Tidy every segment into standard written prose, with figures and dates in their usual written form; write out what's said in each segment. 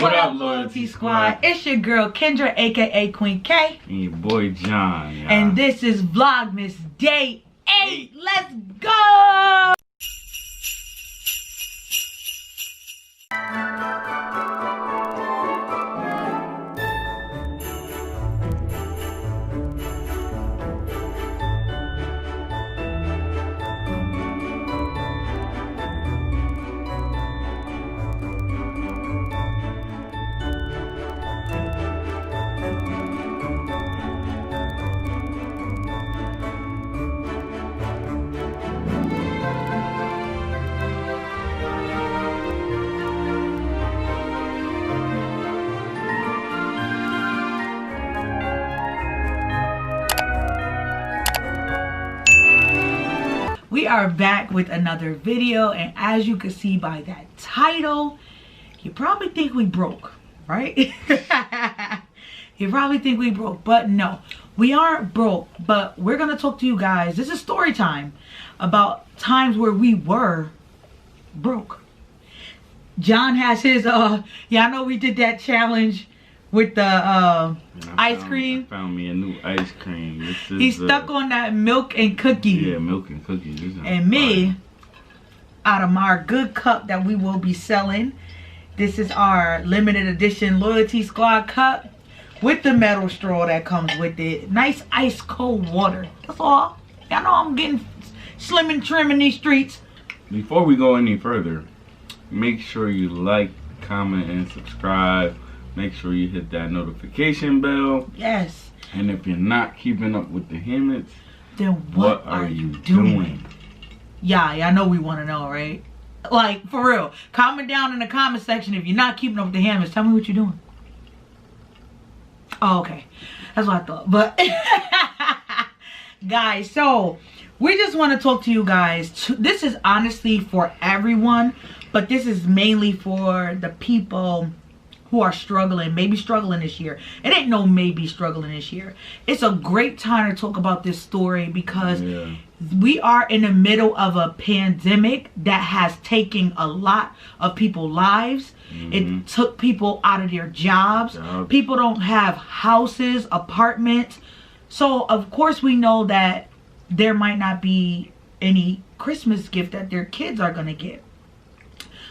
What up, Loyalty Squad? It's your girl Kendra, aka Queen K. And your boy John, y'all. And this is Vlogmas Day 8. Let's go! We are back with another video, and as you can see by that title, you probably think we broke, right? You probably think we broke, but no, we aren't broke. But we're gonna talk to you guys. This is story time about times where we were broke. John has his yeah, I know we did that challenge with the ice cream. I found me a new ice cream. He's stuck on that milk and cookie. Yeah, milk and cookies. And me, out of our good cup that we will be selling, this is our limited edition Loyalty Squad cup with the metal straw that comes with it. Nice ice cold water. That's all. Y'all know I'm getting slim and trim in these streets. Before we go any further, make sure you like, comment, and subscribe. Make sure you hit that notification bell. Yes. And if you're not keeping up with the Hammets, then what are you doing? Yeah, I know we want to know, right? Like, for real. Comment down in the comment section if you're not keeping up with the Hammets. Tell me what you're doing. Oh, okay. That's what I thought. But, guys, so we just want to talk to you guys. This is honestly for everyone, but this is mainly for the people who are struggling, maybe struggling this year. It ain't no maybe struggling this year. It's a great time to talk about this story because we are in the middle of a pandemic that has taken a lot of people's lives. It took people out of their jobs. People don't have houses, apartments. So of course we know that there might not be any Christmas gift that their kids are gonna get.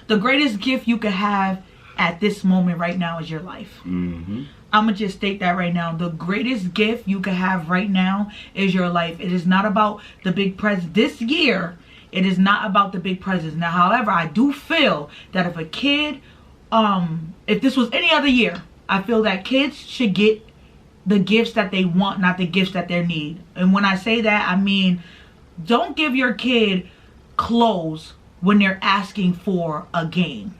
The greatest gift you could have at this moment right now is your life. I'm gonna just state that right now. The greatest gift you could have right now is your life. It is not about the big presents this year. It is not about the big presents. Now, however, I do feel that if a kid, if this was any other year, I feel that kids should get the gifts that they want, not the gifts that they need. And when I say that, I mean, don't give your kid clothes when they're asking for a game.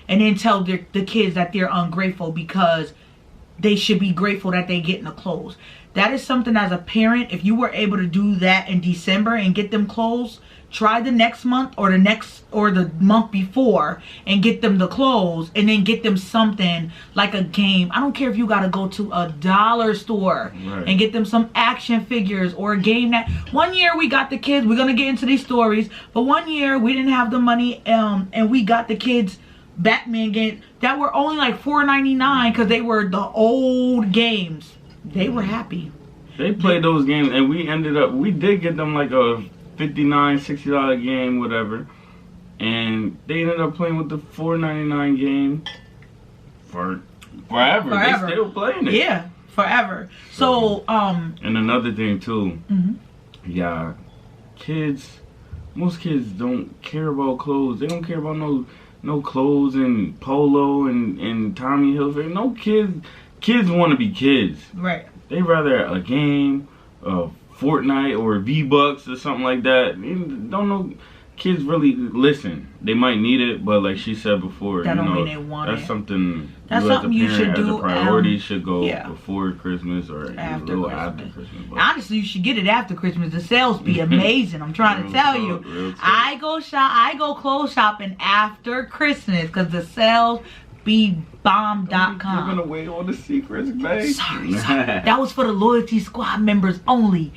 And then tell the kids that they're ungrateful because they should be grateful that they get in the clothes. That is something as a parent, if you were able to do that in December and get them clothes, try the next month or the month before and get them the clothes, and then get them something like a game. I don't care if you got to go to a dollar store and get them some action figures or a game. That one year we got the kids, we're going to get into these stories, but one year we didn't have the money and we got the kids Batman games that were only like $4.99 because they were the old games. They were happy. They played those games, and we did get them like a $59, $60 game, whatever, and they ended up playing with the $4.99 game forever. They still playing it. Yeah, forever. So and another thing too, yeah, most kids don't care about clothes. They don't care about no clothes and polo and Tommy Hilfiger. No kids want to be kids. Right. They rather a game, Fortnite or V-Bucks or something like that. Don't know. Kids really listen. They might need it, but like she said before, that don't mean they want that's it. Something that's something you should do. As a priority should go before Christmas or after Christmas. Honestly, you should get it after Christmas. The sales be amazing. I'm trying to tell you. I go clothes shopping after Christmas because the sales be bomb.com. You're gonna wait on the secrets, babe. Sorry. That was for the Loyalty Squad members only.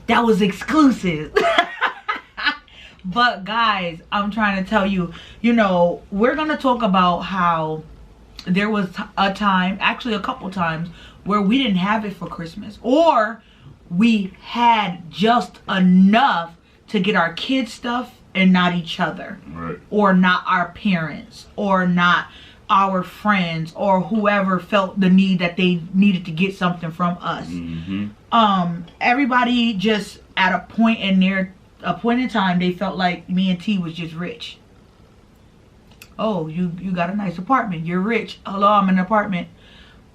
That was exclusive. But guys, I'm trying to tell you, you know, we're gonna talk about how there was a time, actually a couple times, where we didn't have it for Christmas, or we had just enough to get our kids stuff and not each other, right, or not our parents, or not our friends, or whoever felt the need that they needed to get something from us. Everybody just at a point in time, they felt like me and T was just rich. Oh, you got a nice apartment, you're rich. Hello, I'm in an apartment.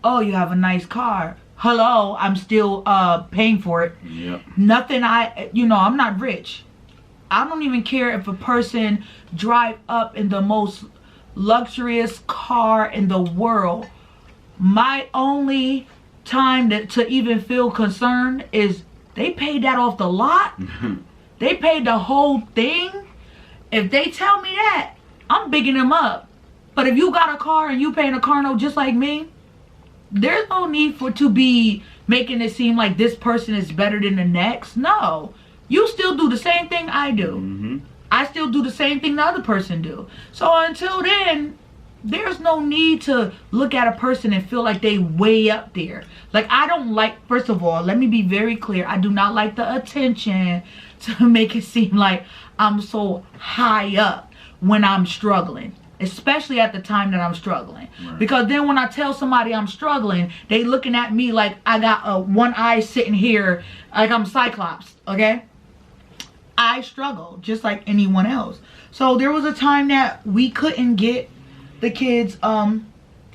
Oh, you have a nice car. Hello, I'm still paying for it. Yep. Nothing, I'm not rich. I don't even care if a person drive up in the most luxurious car in the world. My only time to even feel concerned is they paid that off the lot. They paid the whole thing. If they tell me that, I'm bigging them up. But if you got a car and you paying a car note just like me, there's no need to be making it seem like this person is better than the next. No, you still do the same thing I do. I still do the same thing the other person do. So until then, there's no need to look at a person and feel like they way up there. Like, I don't like, first of all, let me be very clear, I do not like the attention to make it seem like I'm so high up when I'm struggling, especially at the time that I'm struggling. Right. Because then when I tell somebody I'm struggling, they looking at me like I got one eye sitting here like I'm Cyclops, okay? I struggle just like anyone else. So there was a time that we couldn't get the kids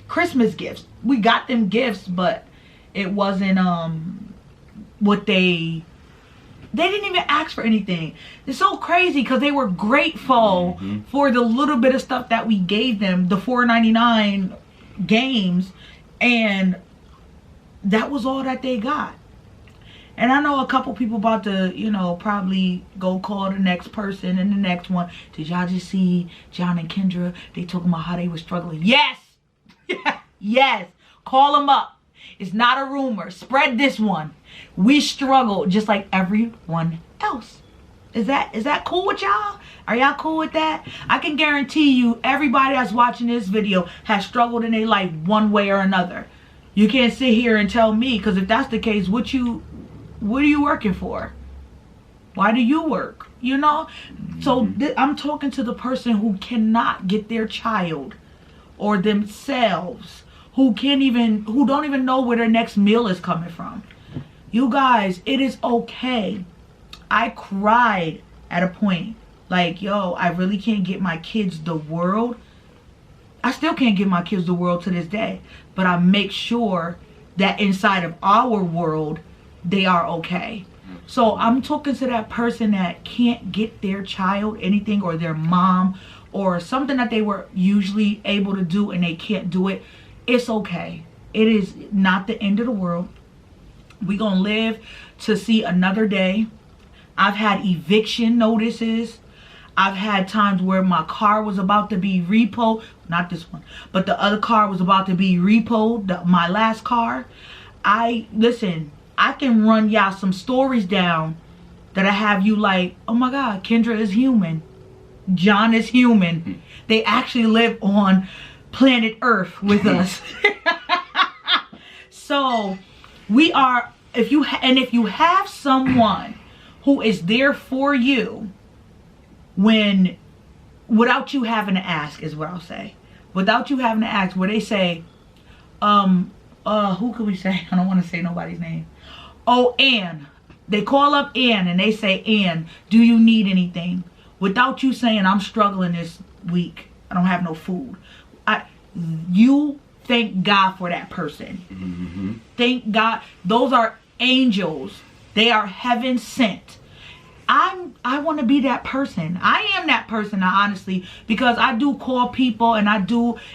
Christmas gifts. We got them gifts, but it wasn't what they didn't even ask for anything. It's so crazy because they were grateful for the little bit of stuff that we gave them, the $4.99 games, and that was all that they got. And I know a couple people about to, probably go call the next person and the next one. Did y'all just see John and Kendra? They talking about how they were struggling. Yes! Yes! Call them up. It's not a rumor. Spread this one. We struggle just like everyone else. Is that cool with y'all? Are y'all cool with that? I can guarantee you everybody that's watching this video has struggled in their life one way or another. You can't sit here and tell me, because if that's the case, what are you working for? Why do you work? So I'm talking to the person who cannot get their child or themselves, who don't even know where their next meal is coming from. You guys, it is okay. I cried at a point like, yo, I really can't get my kids the world. I still can't give my kids the world to this day, but I make sure that inside of our world, they are okay. So I'm talking to that person that can't get their child anything, or their mom, or something that they were usually able to do and they can't do it. It's okay. It is not the end of the world. We're gonna live to see another day. I've had eviction notices. I've had times where my car was about to be repoed. Not this one, but the other car was about to be repoed, my last car. Listen, I can run y'all some stories down that I have you like, oh my God, Kendra is human. John is human. They actually live on planet Earth with us. So we are, if you have someone who is there for you without you having to ask, is what I'll say. Without you having to ask, where they say, who can we say? I don't want to say nobody's name. Oh, Ann. They call up Ann and they say, Ann, do you need anything? Without you saying, I'm struggling this week. I don't have no food. You thank God for that person. Thank God. Those are angels. They are heaven sent. I want to be that person. I am that person, honestly, because I do call people, and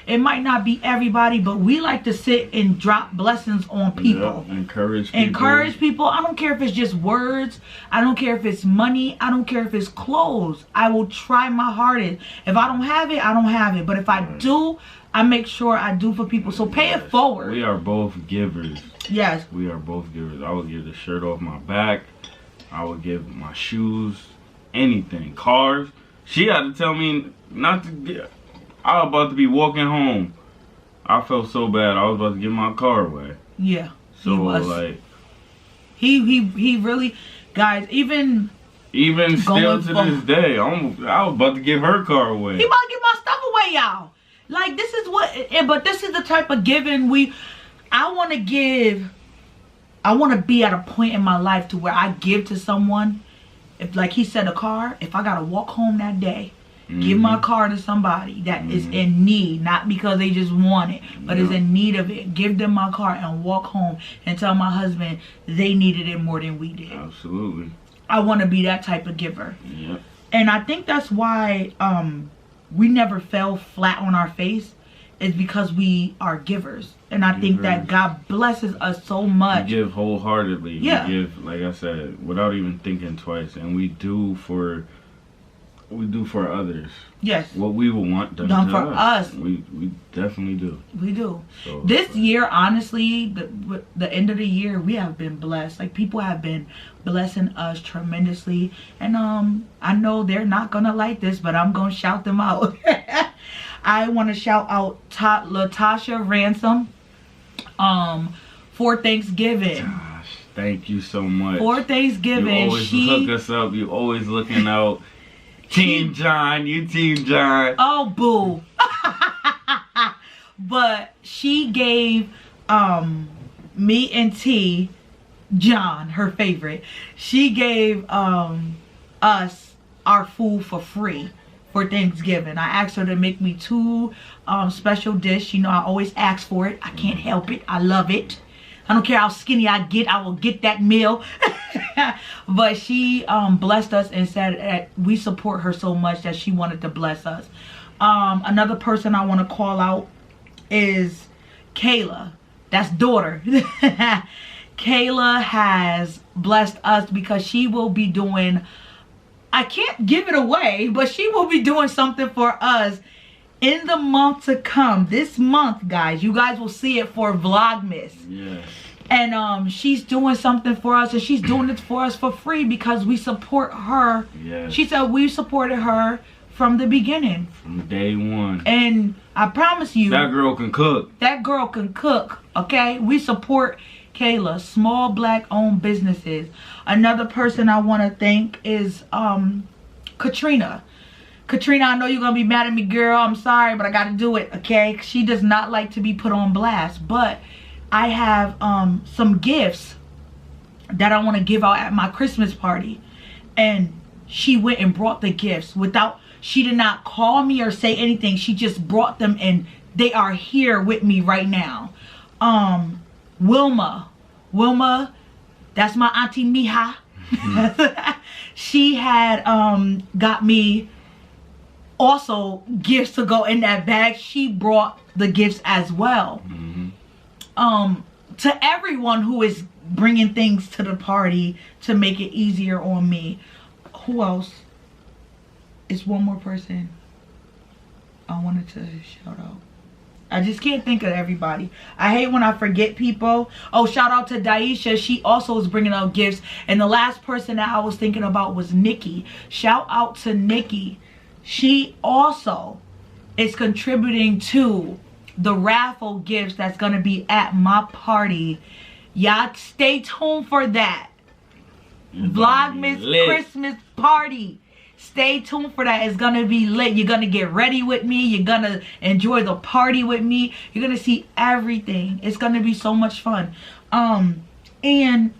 it might not be everybody, but we like to sit and drop blessings on people. Yeah, encourage people. I don't care if it's just words. I don't care if it's money. I don't care if it's clothes. I will try my hardest. If I don't have it, I don't have it. But if I do, I make sure I do for people. So pay it forward. We are both givers. Yes. We are both givers. I will give the shirt off my back. I would give my shoes, anything, cars. She had to tell me not to get. I was about to be walking home. I felt so bad. I was about to give my car away. Yeah. So like, he really, guys, even still to this day, I was about to give her car away. He about to give my stuff away, y'all. Like, this is but this is the type of giving I want to give. I want to be at a point in my life to where I give to someone. If, like he said, a car, if I got to walk home that day, give my car to somebody that is in need, not because they just want it, but is in need of it. Give them my car and walk home and tell my husband they needed it more than we did. Absolutely. I want to be that type of giver. Yep. And I think that's why we never fell flat on our face, is because we are givers. And I think that God blesses us so much. We give wholeheartedly. Yeah. We give, like I said, without even thinking twice. And we do for others. Yes. What we would want done for to us. We definitely do. We do. So, this year, honestly, the end of the year, we have been blessed. Like, people have been blessing us tremendously. And I know they're not gonna like this, but I'm gonna shout them out. I want to shout out Latasha Ransom for Thanksgiving. Gosh, thank you so much. For Thanksgiving, you always hook us up. You always looking out. Team John, you Team John. Oh, boo. But she gave me and T, John, her favorite, she gave us our food for free for Thanksgiving. I asked her to make me 2 special dish. You know, I always ask for it. I can't help it. I love it. I don't care how skinny I get, I will get that meal. But she blessed us and said that we support her so much that she wanted to bless us. Another person I want to call out is Kayla. That's daughter. Kayla has blessed us because she will be doing, I can't give it away, but she will be doing something for us in the month to come. This month, guys, you guys will see it for Vlogmas. Yes. And she's doing something for us, and she's doing it for us for free because we support her. Yes. She said we supported her from the beginning. From day one. And I promise you, that girl can cook. That girl can cook, okay? We support Kayla, small black owned businesses. Another person I want to thank is Katrina. Katrina, I know you're going to be mad at me, girl. I'm sorry, but I got to do it, okay? She does not like to be put on blast, but I have some gifts that I want to give out at my Christmas party. And she went and brought the gifts she did not call me or say anything. She just brought them, and they are here with me right now. Wilma, that's my auntie Mija. She had got me also gifts to go in that bag. She brought the gifts as well. To everyone who is bringing things to the party to make it easier on me. Who else? It's one more person I wanted to shout out. I just can't think of everybody. I hate when I forget people. Oh, shout out to Daisha. She also is bringing out gifts. And the last person that I was thinking about was Nikki. Shout out to Nikki. She also is contributing to the raffle gifts that's going to be at my party. Y'all stay tuned for that. Vlogmas Christmas party. Stay tuned for that. It's going to be lit. You're going to get ready with me. You're going to enjoy the party with me. You're going to see everything. It's going to be so much fun. And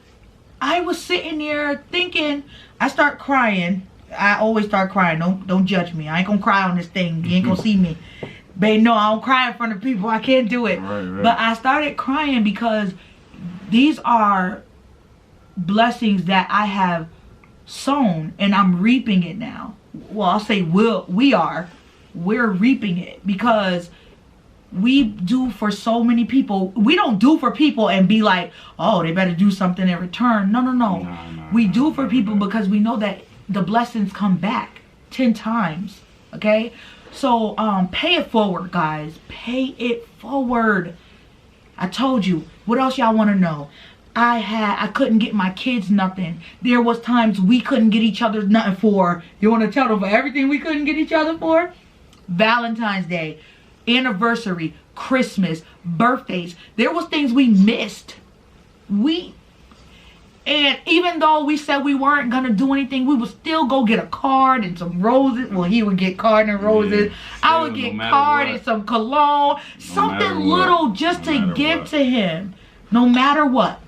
I was sitting there thinking, I start crying. I always start crying. Don't judge me. I ain't going to cry on this thing. You ain't going to see me. Babe, no, I don't cry in front of people. I can't do it. Right. But I started crying because these are blessings that I have sown, and I'm reaping it now. Well, I'll say we're reaping it because we do for so many people. We don't do for people and be like, oh, they better do something in return. No. We do for people because we know that the blessings come back 10 times. Okay? So pay it forward, guys. Pay it forward. I told you. What else y'all want to know? I couldn't get my kids nothing. There was times we couldn't get each other nothing for. You want to tell them for everything we couldn't get each other for? Valentine's Day. anniversary, Christmas, birthdays. There was things we missed. And even though we said we weren't going to do anything, we would still go get a card and some roses. Well, he would get card and roses. I would get card and some cologne. Something little just to give to him. No matter what.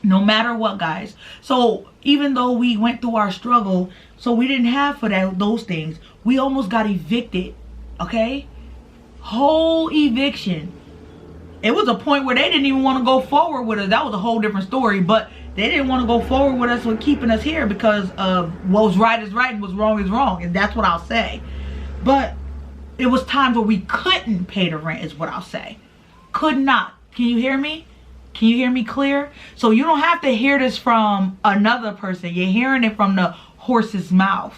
No matter what, guys. So even though we went through our struggle, so we didn't have for those things, we almost got evicted. Okay? Whole eviction. It was a point where they didn't even want to go forward with us. That was a whole different story. But they didn't want to go forward with us with keeping us here because of what was right is right and what's wrong is wrong. And that's what I'll say. But it was times where we couldn't pay the rent is what I'll say. Could not. Can you hear me? Can you hear me clear? So you don't have to hear this from another person. You're hearing it from the horse's mouth.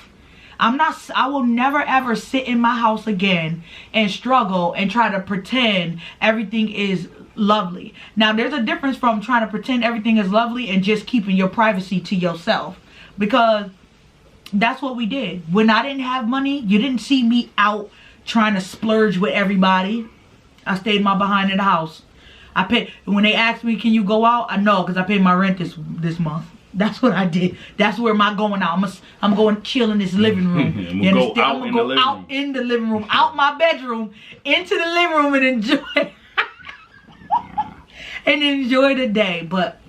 I will never ever sit in my house again and struggle and try to pretend everything is lovely. Now there's a difference from trying to pretend everything is lovely and just keeping your privacy to yourself, because that's what we did. When I didn't have money, you didn't see me out trying to splurge with everybody. I stayed my behind in the house. I paid when they asked me, can you go out? I know, because I paid my rent this month. That's what I did. That's where my going out. I'm going chill in this living room. I'm gonna go out in the living room, out my bedroom, into the living room and enjoy and enjoy the day. But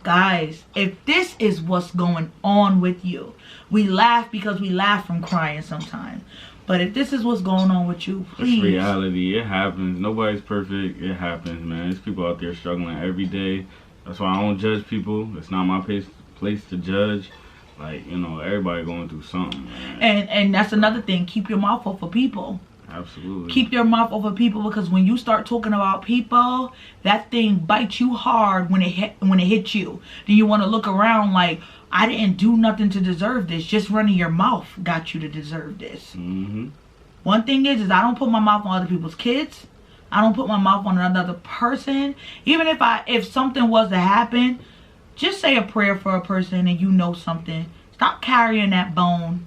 guys, if this is what's going on with you, we laugh because we laugh from crying sometimes. But if this is what's going on with you, please. It's reality. It happens. Nobody's perfect. It happens, man. There's people out there struggling every day. That's why I don't judge people. It's not my place to judge. Like, you know, everybody going through something, man. And that's another thing. Keep your mouth off of people. Absolutely. Keep your mouth off of people, because when you start talking about people, that thing bites you hard when it hits you. Then you want to look around like, I didn't do nothing to deserve this. Just running your mouth got you to deserve this. One thing is I don't put my mouth on other people's kids. I don't put my mouth on another person. Even if something was to happen, just say a prayer for a person and you know something. Stop carrying that bone.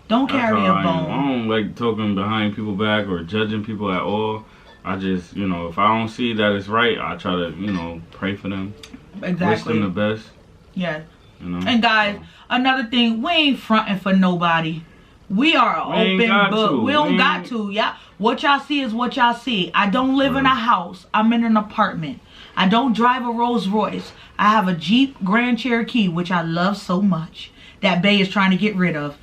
Don't carry a bone. I don't like talking behind people's back or judging people at all. I just, you know, if I don't see that it's right, I try to, you know, pray for them. Exactly. Wish them the best. Yeah. You know? And guys, another thing, we ain't fronting for nobody. We are an open book. We don't got to. Yeah. What y'all see is what y'all see. I don't live in a house. I'm in an apartment. I don't drive a Rolls Royce. I have a Jeep Grand Cherokee, which I love so much. That Bay is trying to get rid of.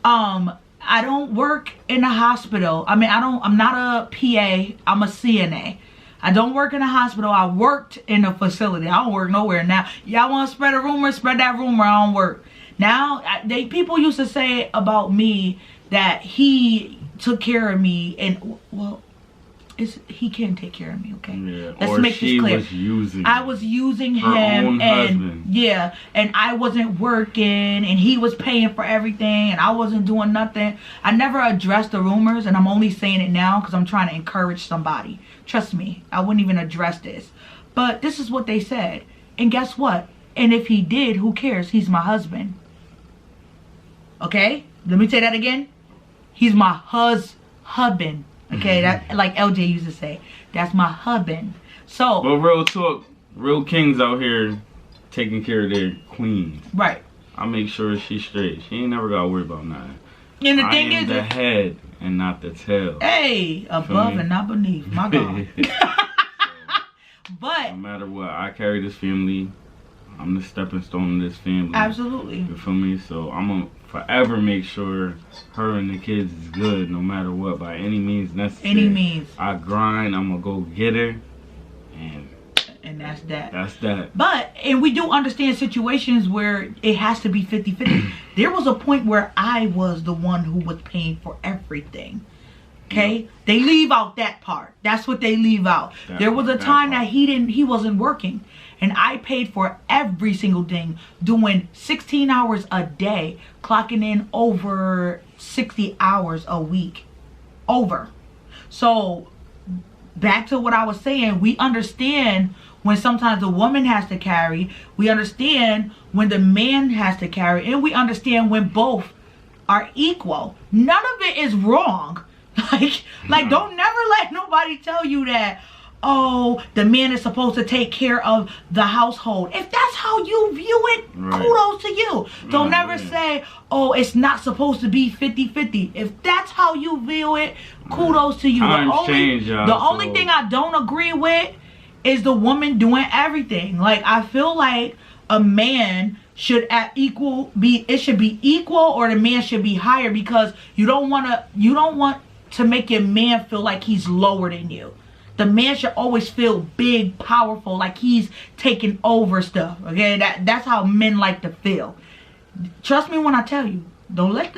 I don't work in a hospital. I mean, I'm not a PA. I'm a CNA. I don't work in a hospital. I worked in a facility. I don't work nowhere now. Y'all want to spread a rumor? Spread that rumor. I don't work. Now, people used to say about me that he took care of me, and well, he can take care of me, okay? Yeah, let's make this clear. I was using him, and husband. Yeah, and I wasn't working, and he was paying for everything, and I wasn't doing nothing. I never addressed the rumors, and I'm only saying it now because I'm trying to encourage somebody. Trust me, I wouldn't even address this. But this is what they said, and guess what? And if he did, who cares? He's my husband. Okay? Let me say that again. He's my husband. Okay, that like LJ used to say. That's my husband. So, but real talk, real kings out here taking care of their queens. Right. I make sure she's straight. She ain't never gotta worry about nothing. And the thing is, the head and not the tail. Hey, above and not beneath. My God. But no matter what, I carry this family. I'm the stepping stone in this family. Absolutely. You feel me? So I'm gonna forever make sure her and the kids is good, no matter what, by any means necessary. Any means. I grind. I'm gonna go get her, and that's that. That's that. But and we do understand situations where it has to be 50-50. There was a point where I was the one who was paying for everything. Okay, yep. They leave out that part. That's what they leave out. There was a time that he wasn't working, and I paid for every single thing, doing 16 hours a day, clocking in over 60 hours a week. Over. So back to what I was saying, we understand when sometimes the woman has to carry, we understand when the man has to carry, and we understand when both are equal. None of it is wrong. Like don't never let nobody tell you that, oh, the man is supposed to take care of the household. If that's how you view it, kudos to you. Don't never say, oh, it's not supposed to be 50-50. If that's how you view it, kudos to you. The only thing I don't agree with is the woman doing everything. Like, I feel like a man should it should be equal, or the man should be higher, because you don't want to make your man feel like he's lower than you. The man should always feel big, powerful, like he's taking over stuff. Okay, that's how men like to feel. Trust me when I tell you. Don't let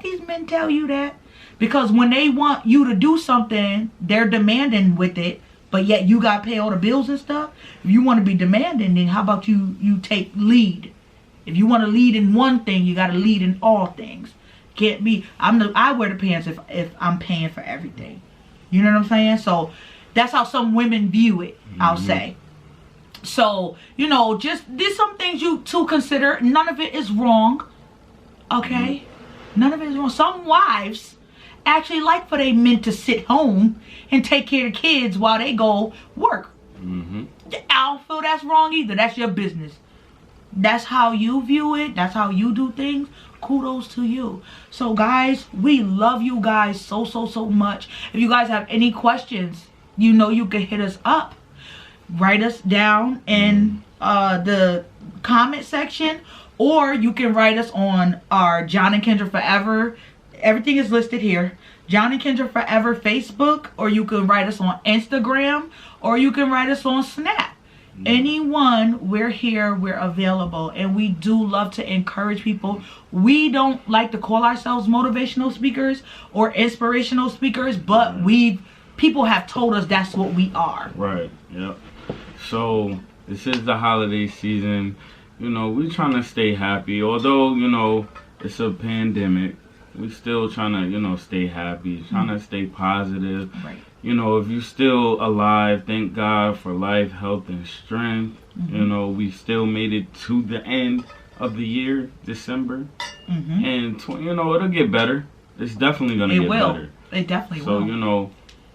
these men tell you that. Because when they want you to do something, they're demanding with it, but yet you got to pay all the bills and stuff. If you want to be demanding, then how about you take lead? If you want to lead in one thing, you got to lead in all things. Can't be, I wear the pants if I'm paying for everything. You know what I'm saying? So that's how some women view it, I'll say. So, you know, just there's some things to consider. None of it is wrong. Okay? None of it is wrong. Some wives actually like for their men to sit home and take care of the kids while they go work. I don't feel that's wrong either. That's your business. That's how you view it. That's how you do things. Kudos to you. So guys, we love you guys so much. If you guys have any questions, you know you can hit us up. Write us down in the comment section, or you can write us on our John and Kendra Forever. Everything is listed here. John and Kendra Forever Facebook, or you can write us on Instagram, or you can write us on Snap. Anyone, we're here, we're available, and we do love to encourage people. We don't like to call ourselves motivational speakers or inspirational speakers, but people have told us that's what we are. Right. Yep. So this is the holiday season. You know, we're trying to stay happy. Although, you know, it's a pandemic, we still trying to, you know, stay happy, trying to stay positive. Right. You know, if you're still alive, thank God for life, health, and strength. You know, we still made it to the end of the year, December. And, you know, it'll get better. It's definitely going to get better. It definitely will. So, you know,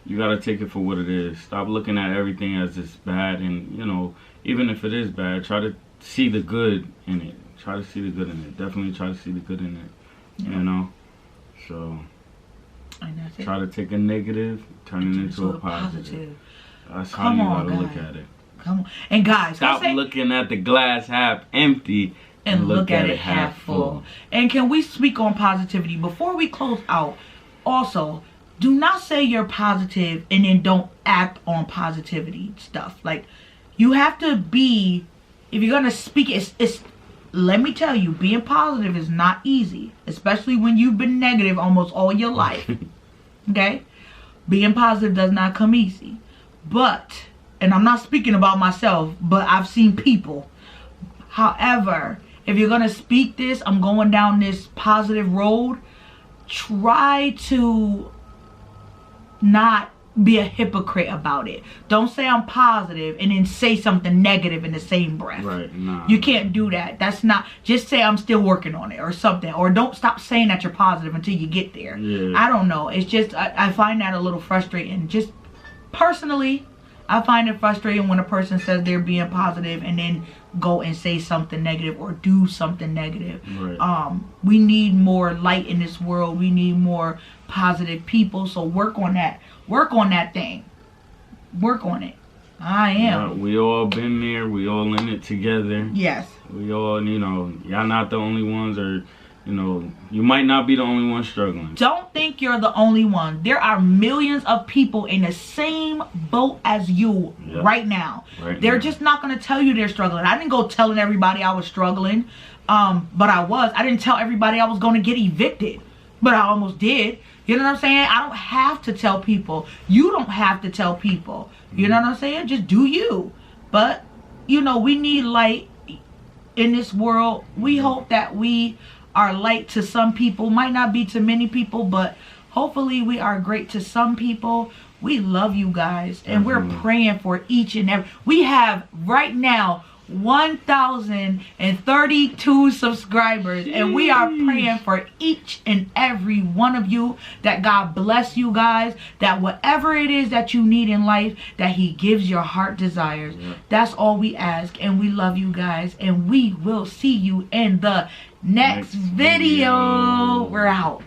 you got to take it for what it is. Stop looking at everything as it's bad. And, you know, even if it is bad, try to see the good in it. Try to see the good in it. Definitely try to see the good in it. You know? So try to take a negative, turn it into a positive. That's how you gotta look at it. Come on. And guys, stop looking at the glass half empty and look at it half full. And can we speak on positivity before we close out? Also, do not say you're positive and then don't act on positivity stuff. Like, you have to be, if you're gonna speak, it's let me tell you, being positive is not easy, especially when you've been negative almost all your life. Okay? Being positive does not come easy. But, and I'm not speaking about myself, but I've seen people. However, if you're going to speak this, I'm going down this positive road, try to not be a hypocrite about it. Don't say I'm positive and then say something negative in the same breath. Right. Nah. You can't do that. That's not, just say I'm still working on it or something. Or don't stop saying that you're positive until you get there. Yeah. I don't know. It's just, I find that a little frustrating. Just personally, I find it frustrating when a person says they're being positive and then go and say something negative or do something negative. Right. We need more light in this world. We need more positive people. So work on that. Work on that thing. Work on it. I am. Yeah, we all been there. We all in it together. Yes. We all, you know, y'all not the only ones, or, you know, you might not be the only one struggling. Don't think you're the only one. There are millions of people in the same boat as you right now. They're just not going to tell you they're struggling. I didn't go telling everybody I was struggling, but I was. I didn't tell everybody I was going to get evicted, but I almost did. You know what I'm saying? I don't have to tell people. You don't have to tell people. You know what I'm saying? Just do you. But, you know, we need light in this world. We hope that we are light to some people. Might not be to many people, but hopefully we are great to some people. We love you guys. And we're praying for each and every. We have right now 1,032 subscribers. Jeez. And we are praying for each and every one of you, that God bless you guys, that whatever it is that you need in life, that he gives your heart desires. Yeah. That's all we ask, and we love you guys, and we will see you in the next video. We're out.